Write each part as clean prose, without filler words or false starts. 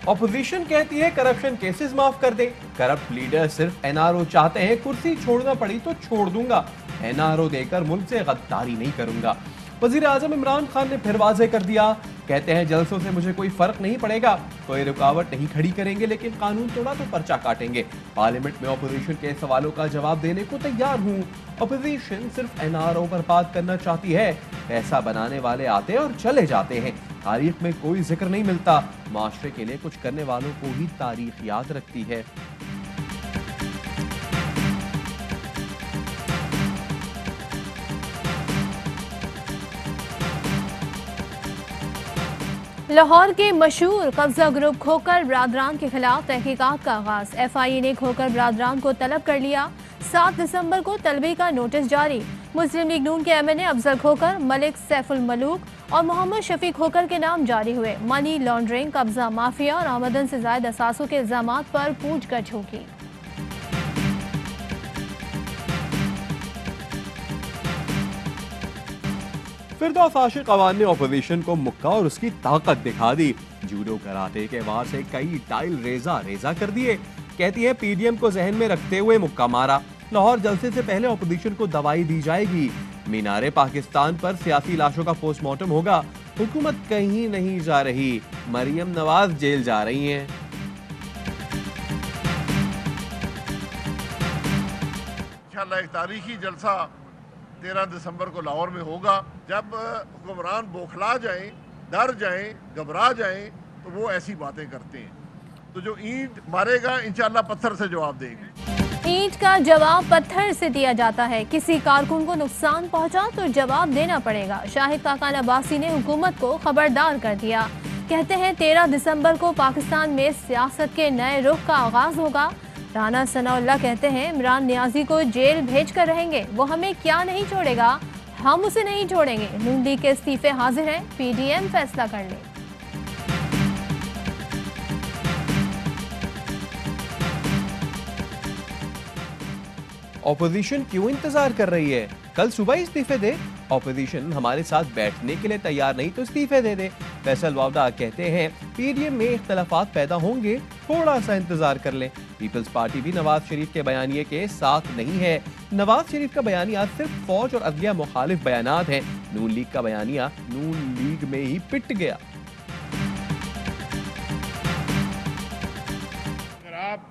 Opposition कहती है corruption cases माफ कर दे। करप्ट लीडर सिर्फ एनआरओ चाहते हैं, कुर्सी छोड़ना पड़ी तो छोड़ दूंगा, एनआरओ देकर मुल्क से गद्दारी नहीं करूंगा। वजीर आजम इमरान खान ने फिर वाजे कर दिया, कहते हैं जलसों से मुझे कोई फर्क नहीं पड़ेगा, कोई रुकावट नहीं खड़ी करेंगे, लेकिन कानून तोड़ा तो पर्चा काटेंगे। पार्लियामेंट में ऑपोजिशन के सवालों का जवाब देने को तैयार हूँ। ऑपोजिशन सिर्फ एनआरओ पर बात करना चाहती है, पैसा बनाने वाले आते और चले जाते हैं, तारीख में कोई जिक्र नहीं मिलता। माशरे के लिए कुछ करने वालों को ही तारीख याद रखती है। लाहौर के मशहूर कब्जा ग्रुप खोकर बरादरान के खिलाफ तहकीकात का आगाज। FIA ने खोकर बरादरान को तलब कर लिया। 7 दिसंबर को तलबी का नोटिस जारी। मुस्लिम लीग नून के MNA अफजल खोकर, मलिक सैफुल मलूक और मोहम्मद शफीक खोकर के नाम जारी हुए। मनी लॉन्ड्रिंग, कब्जा माफिया और आमदन से जायद असासों के इल्जामात पर पूछगछ होगी। फिरदौस आशिक अवान ने ऑपोजिशन को मुक्का और उसकी ताकत दिखा दी। जूडो कराटे के वार से कई टाइल रेजा रेजा कर दिए। कहती है PDM को जहन में रखते हुए मुक्का मारा। लाहौर जलसे से पहले ऑपोजिशन को दवाई दी जाएगी। मीनारे पाकिस्तान पर सियासी लाशों का पोस्टमार्टम होगा। हुकूमत कहीं नहीं जा रही, मरियम नवाज जेल जा रही हैं। इंशाल्लाह एक तारीखी जलसा 13 दिसंबर को लाहौर में होगा। जब हुक्मरान बौखला जाएं, डर जाएं, घबरा जाएं, तो वो ऐसी बातें करते हैं। तो जो ईंट मारेगा इंशाल्लाह पत्थर से जवाब देगा। ईंट का जवाब पत्थर से दिया जाता है। किसी कारकुन को नुकसान पहुंचा तो जवाब देना पड़ेगा। शाहिद खाकान अब्बासी ने हुकूमत को खबरदार कर दिया। कहते हैं 13 दिसंबर को पाकिस्तान में सियासत के नए रुख का आगाज होगा। राना सनाउल्लाह कहते हैं इमरान नियाजी को जेल भेज कर रहेंगे, वो हमें क्या नहीं छोड़ेगा, हम उसे नहीं छोड़ेंगे। नून लीग के इस्तीफे हाजिर हैं, PDM फैसला कर ले। ऑपोजिशन क्यों इंतजार कर रही है? कल सुबह इस्तीफे दे। ऑपोजिशन हमारे साथ बैठने के लिए तैयार नहीं तो इस्तीफे दे दे। फैसल वावदा कहते हैं PDM में इख्तलाफात पैदा होंगे, थोड़ा सा इंतजार कर लें। पीपल्स पार्टी भी नवाज शरीफ के बयानिए के साथ नहीं है। नवाज शरीफ का बयानिया सिर्फ फौज और अदलिया मुखालिफ बयानात हैं। नून लीग का बयानिया नून लीग में ही पिट गया।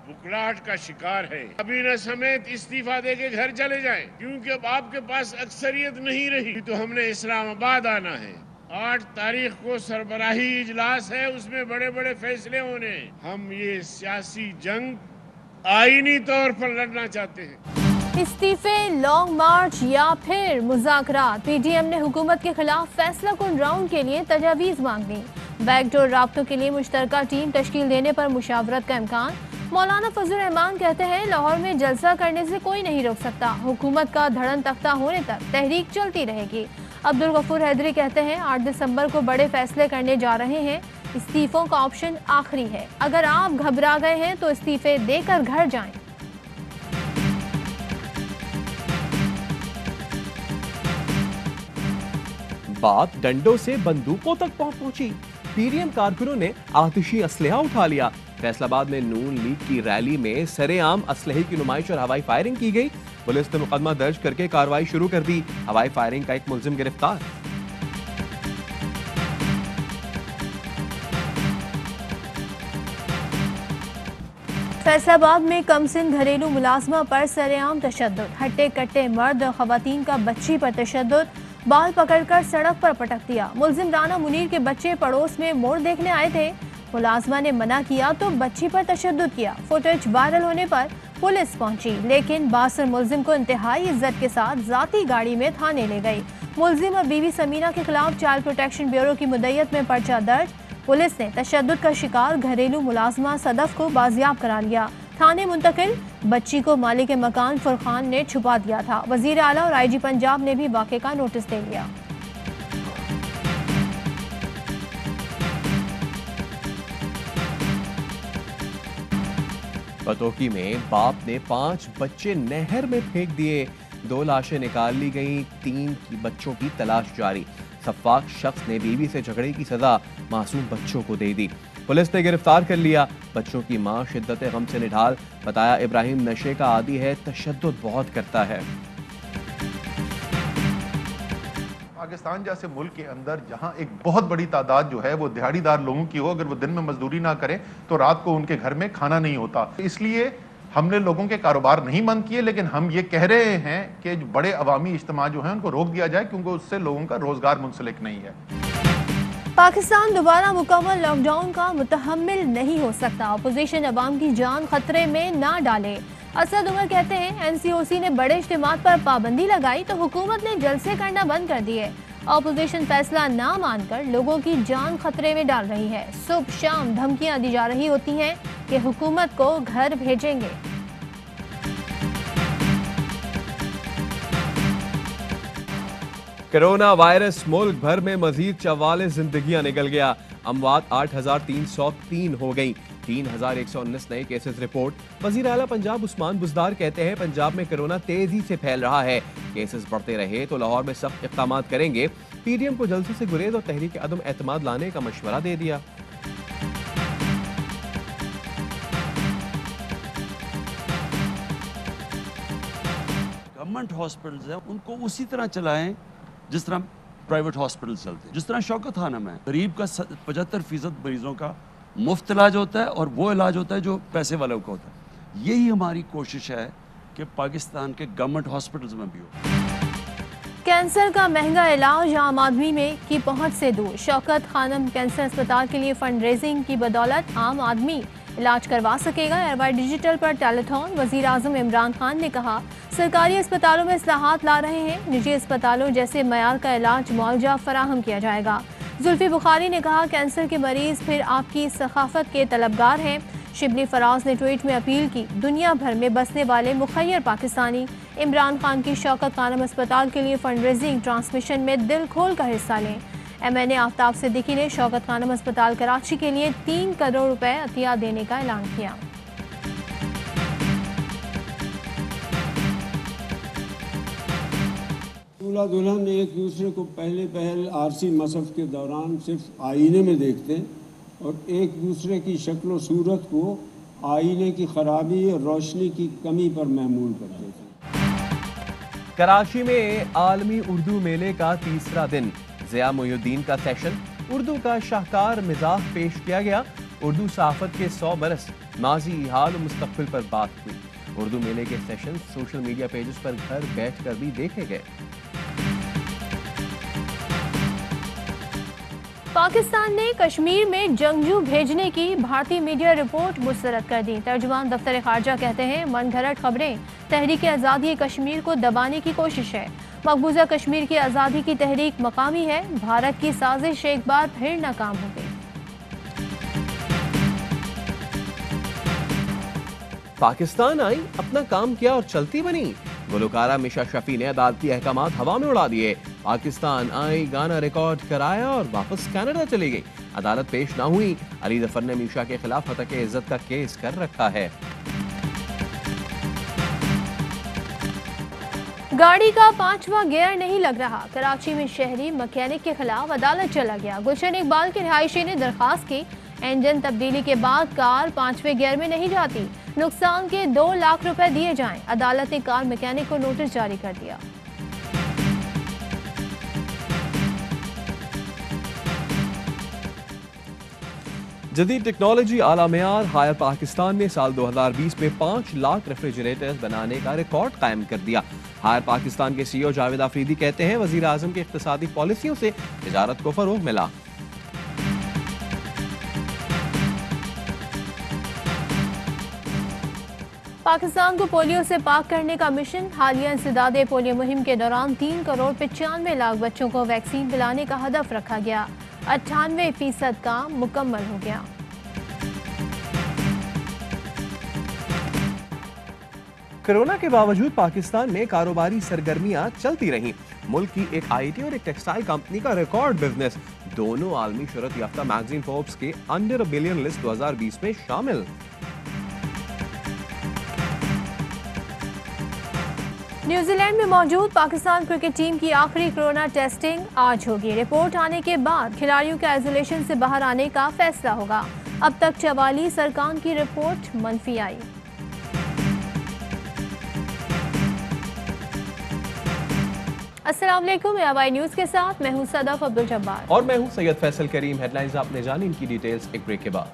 बुखलाहट का शिकार है, काबीना समेत इस्तीफा देके घर चले जाएं, क्योंकि अब आपके पास अक्सरियत नहीं रही। तो हमने इस्लामाबाद आना है। 8 तारीख को सरबराही इजलास है, उसमें बड़े बड़े फैसले होने। हम ये सियासी जंग आईनी तौर पर लड़ना चाहते हैं। इस्तीफे, लॉन्ग मार्च या फिर मुज़ाकरात। PDM ने हुकूमत के खिलाफ फैसला कुन राउंड के लिए तजावीज़ मांग ली। बैकडोर राब्तों के लिए मुश्तरका टीम तश्कील देने पर मुशावरत का इम्कान। मौलाना फजल रहमान कहते हैं लाहौर में जलसा करने से कोई नहीं रोक सकता, हुकूमत का धड़न तख्ता होने तक तहरीक चलती रहेगी। अब्दुल गफूर हैदरी कहते हैं 8 दिसंबर को बड़े फैसले करने जा रहे हैं, इस्तीफों का ऑप्शन आखिरी है। अगर आप घबरा गए हैं तो इस्तीफे देकर घर जाएं। बात डंडों से बंदूकों तक पहुंची। PDM कारकुनों ने आतिशी असलहा उठा लिया। फैसलाबाद में नून लीग की रैली में सरेआम असलहे की नुमाइश और हवाई फायरिंग की गई। पुलिस ने मुकदमा दर्ज करके कार्रवाई शुरू कर दी। हवाई फायरिंग का एक मुलजिम गिरफ्तार। फैसलाबाद में कमसिन घरेलू मुलाजमा पर सरेआम तशद्दुद। हट्टे कट्टे मर्द और खवातीन का बच्ची पर तशद्दुद, बाल पकड़कर सड़क पर पटक दिया। मुलजिम राना मुनीर के बच्चे पड़ोस में मोड़ देखने आए थे, मुलाजमा ने मना किया तो बच्ची पर तशद्दुद किया। फुटेज वायरल होने पर पुलिस पहुंची, लेकिन बासर मुलजिम को इंतहाई इज्जत के साथ जाती गाड़ी में थाने ले गई। मुलजिम और बीवी समीना के खिलाफ चाइल्ड प्रोटेक्शन ब्यूरो की मुद्दत में पर्चा दर्ज। पुलिस ने तशद्दुद का शिकार घरेलू मुलाजमा सदफ को बाजियाब करा लिया। थाने मुंतकिल। बच्ची को मालिक मकान फुरखान ने छुपा दिया था। वजीर आला और IG पंजाब ने भी वाक़े का नोटिस दे लिया। पतोकी में बाप ने 5 बच्चे नहर में फेंक दिए। 2 लाशें निकाल ली गईं, 3 बच्चों की तलाश जारी। सफाक शख्स ने बीवी से झगड़े की सजा मासूम बच्चों को दे दी। पुलिस ने गिरफ्तार कर लिया। बच्चों की मां शिद्दत गम से निढाल, बताया इब्राहिम नशे का आदी है, तशद्दुद बहुत करता है। पाकिस्तान जैसे मुल्क के अंदर जहां एक बहुत बड़ी तादाद जो है वो दिहाड़ीदार लोगों की हो, अगर वो दिन में मजदूरी ना करें तो रात को उनके घर में खाना नहीं होता। इसलिए हमने लोगों के कारोबार नहीं बंद किए, लेकिन हम ये कह रहे हैं कि जो बड़े अवामी इज्तिमा जो हैं उनको रोक दिया जाए, क्योंकि उससे लोगों का रोजगार मुंसलिक नहीं है। पाकिस्तान दोबारा मुकम्मल लॉकडाउन का मुतहम्मिल नहीं हो सकता। अपोजिशन अवाम की जान खतरे में ना डाले। असद उमर कहते हैं एनसीओसी ने बड़े इज्तिमात पर पाबंदी लगाई तो हुकूमत ने जलसे करना बंद कर दिए। अपोजिशन फैसला ना मानकर लोगों की जान खतरे में डाल रही है। सुबह शाम धमकियां दी जा रही होती हैं कि हुकूमत को घर भेजेंगे। कोरोना वायरस मुल्क भर में मजीद 44 जिंदगियां निकल गया। अमवात 8,303 हो गई। 3,119 नए केसेस रिपोर्ट। वजीर आला पंजाब उस्मान बुज़दार कहते हैं पंजाब में कोरोना तेजी से फैल रहा है। केसेस बढ़ते रहे तो लाहौर में सख्त इक़दाम करेंगे। पीडीएम को जल्दी से गुरेज और तहरीक अदम एतमाद लाने का मशवरा दे दिया। गवर्नमेंट हॉस्पिटल्स हैं उनको उसी तरह चलाएं जिस तरह प्राइवेट हॉस्पिटल चलते हैं। जिस तरह शौकत खाना में गरीब का 75% मरीजों का मुफ्त इलाज होता है और वो इलाज होता है जो पैसे वालों का होता है। यही हमारी कोशिश है कि पाकिस्तान के गवर्नमेंट हॉस्पिटल्स में भी हो। कैंसर का महंगा इलाज आम आदमी में की पहुंच से दूर। शौकत खानम कैंसर अस्पताल के लिए फंड रेजिंग की बदौलत आम आदमी इलाज करवा सकेगा। एयरवाई डिजिटल पर टेलीथॉन। वजीर आजम इमरान खान ने कहा सरकारी अस्पतालों में इस्लाहात ला रहे हैं। निजी अस्पतालों जैसे मयार का इलाज मुआवजा फराहम किया जाएगा। जुल्फी बुखारी ने कहा कैंसर के मरीज फिर आपकी सखाफत के तलबगार हैं। शिबली फराज ने ट्वीट में अपील की दुनिया भर में बसने वाले मुखैर पाकिस्तानी इमरान खान की शौकत खानम अस्पताल के लिए फंड रेजिंग ट्रांसमिशन में दिल खोल कर हिस्सा लें। MNA आफ्ताब सिद्दीकी ने शौकत खानम अस्पताल कराची के लिए 3 करोड़ रुपए अतिया देने का ऐलान किया। दूल्हा दुल्हन एक दूसरे को पहले पहल आरसी मसफ के दौरान सिर्फ आईने में देखते और एक दूसरे की शक्ल सूरत को आईने की खराबी और रोशनी की कमी पर महमूल करते थे। कराची में आलमी उर्दू मेले का तीसरा दिन। ज़िया मोइनुद्दीन का सेशन। उर्दू का शाहकार मिजाज पेश किया गया। उर्दू सहाफत के 100 बरस माजी हाल और मुस्तकबिल पर बात हुई। उर्दू मेले के सेशन सोशल मीडिया पेजेस पर घर बैठकर भी देखे गए। पाकिस्तान ने कश्मीर में जंगजू भेजने की भारतीय मीडिया रिपोर्ट मुस्तरद कर दी। तर्जुमान दफ्तर खारजा कहते हैं मनगढ़ंत खबरें तहरीक आज़ादी कश्मीर को दबाने की कोशिश है। मकबूजा कश्मीर की आज़ादी की तहरीक मकामी है। भारत की साजिश एक बार फिर नाकाम हो गई। पाकिस्तान आई, अपना काम किया और चलती बनी। गुलकारा मिशा शफी ने अदालती अहकामात हवा में उड़ा दिए। पाकिस्तान आई, गाना रिकॉर्ड कराया और वापस कनाडा चली गई। अदालत पेश ना हुई। अली जफर ने मिशा के खिलाफ हतक इज्जत का केस कर रखा है। गाड़ी का 5वां गियर नहीं लग रहा। कराची में शहरी मैकेनिक के खिलाफ अदालत चला गया। गुलशन इकबाल के रिहायशी ने दरखास्त की। इंजन तब्दीली के बाद कार 5वें गियर में नहीं जाती। नुकसान के 2 लाख रुपए दिए जाएं। अदालत ने कार मैकेनिक को नोटिस जारी कर दिया। जदीद टेक्नोलॉजी आला मेयार। हायर पाकिस्तान ने साल 2020 में 5 लाख रेफ्रिजरेटर्स बनाने का रिकॉर्ड कायम कर दिया। हायर पाकिस्तान के CEO जावेद आफरीदी कहते हैं वजीर आजम की इक्तिसादी पॉलिसियों से तिजारत को फरोग मिला। पाकिस्तान को पोलियो से पाक करने का मिशन। हालिया इंसदादे पोलियो मुहिम के दौरान 3 करोड़ 95 लाख बच्चों को वैक्सीन पिलाने का हदफ रखा गया। 98% काम मुकम्मल हो गया। कोरोना के बावजूद पाकिस्तान में कारोबारी सरगर्मियां चलती रहीं। मुल्क की एक IT और एक टेक्सटाइल कंपनी का रिकॉर्ड बिजनेस दोनों आलमी शोहरत याफ्ता मैगजीन फोर्ब्स के अंडर अ बिलियन लिस्ट 2020 में शामिल। न्यूजीलैंड में मौजूद पाकिस्तान क्रिकेट टीम की आखिरी कोरोना टेस्टिंग आज होगी। रिपोर्ट आने के बाद खिलाड़ियों के आइसोलेशन से बाहर आने का फैसला होगा। अब तक 44 अरकान की रिपोर्ट मनफी आई। अस्सलाम वालेकुम, AY न्यूज़ के साथ मैं हूं सदफ अब्दुल जब्बार और मैं हूं सैयद फैसल करीम। हेडलाइंस आपने जानी, इनकी डिटेल्स एक ब्रेक के बाद।